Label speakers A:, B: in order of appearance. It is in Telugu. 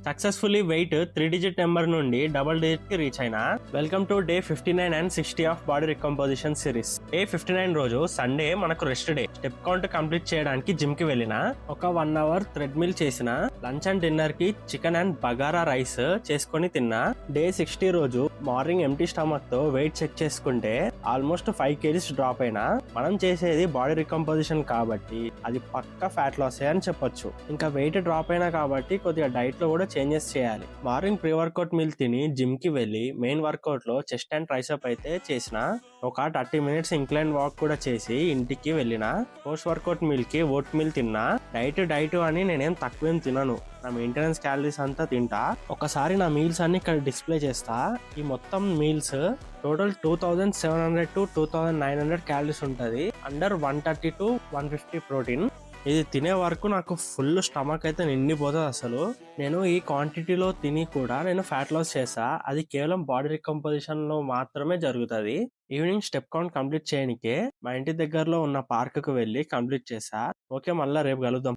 A: సక్సెస్ఫుల్లీ వెయిట్ 3 డిజిట్ నెంబర్ నుండి డబుల్ డిజిట్ కి రీచ్ అయినా. Welcome to day 59 and 60 of body recomposition series. Day 59 రోజు సండే మనకు rest day. Step count complete చేయడానికి జిమ్ కి వెళ్ళిన. ఒక 1 అవర్ థ్రెడ్ మిల్ చేసిన. లంచ్ అండ్ డిన్నర్ కి చికెన్ అండ్ బగారా రైస్ చేసుకొని తిన్నా. డే 60 రోజు మార్నింగ్ ఎంటీ స్టమక్ తో వెయిట్ చెక్ చేసుకుంటే ఆల్మోస్ట్ 5 kgs డ్రాప్ అయినా. మనం చేసేది బాడీ రికంపోజిషన్ కాబట్టి అది పక్కా ఫ్యాట్ లాస్ అని చెప్పొచ్చు. ఇంకా వెయిట్ డ్రాప్ అయినా కాబట్టి కొద్దిగా డైట్ లో కూడా చేంజెస్ చేయాలి. మార్నింగ్ ప్రీ వర్కౌట్ మీల్ తిని జిమ్ కి వెళ్ళి మెయిన్ వర్కౌట్ లో చెస్ట్ అండ్ ట్రైసెప్ అయితే చేసిన. ఒక 30 minutes ఇంక్లైన్ వాక్ కూడా చేసి ఇంటికి వెళ్ళిన. పోస్ట్ వర్కౌట్ మీల్ కి ఓట్ మీల్ తిన్నా. డైట్ అని నేనేం తక్కువేం తినను. నా మెయింటెనెన్స్ క్యాలరీస్ అంతా తింటా. ఒకసారి నా మీల్స్ అన్ని ఇక్కడ డిస్ప్లే చేస్తా. ఈ మొత్తం మీల్స్ టోటల్ 2700 to 2900 క్యాలరీస్ ఉంటది. Under 130 to 150 protein. ఇది తినే వరకు నాకు ఫుల్ స్టమక్ అయితే నిండిపోతుంది. అసలు నేను ఈ క్వాంటిటీలో తిని కూడా నేను ఫ్యాట్ లాస్ చేసా. అది కేవలం బాడీ రికంపోజిషన్ లో మాత్రమే జరుగుతుంది. ఈవినింగ్ స్టెప్ కౌంట్ కంప్లీట్ చేయనికే మా ఇంటి దగ్గరలో ఉన్న పార్క్ కు వెళ్ళి కంప్లీట్ చేసా. ఓకే, మళ్ళా రేపు కలుద్దాం.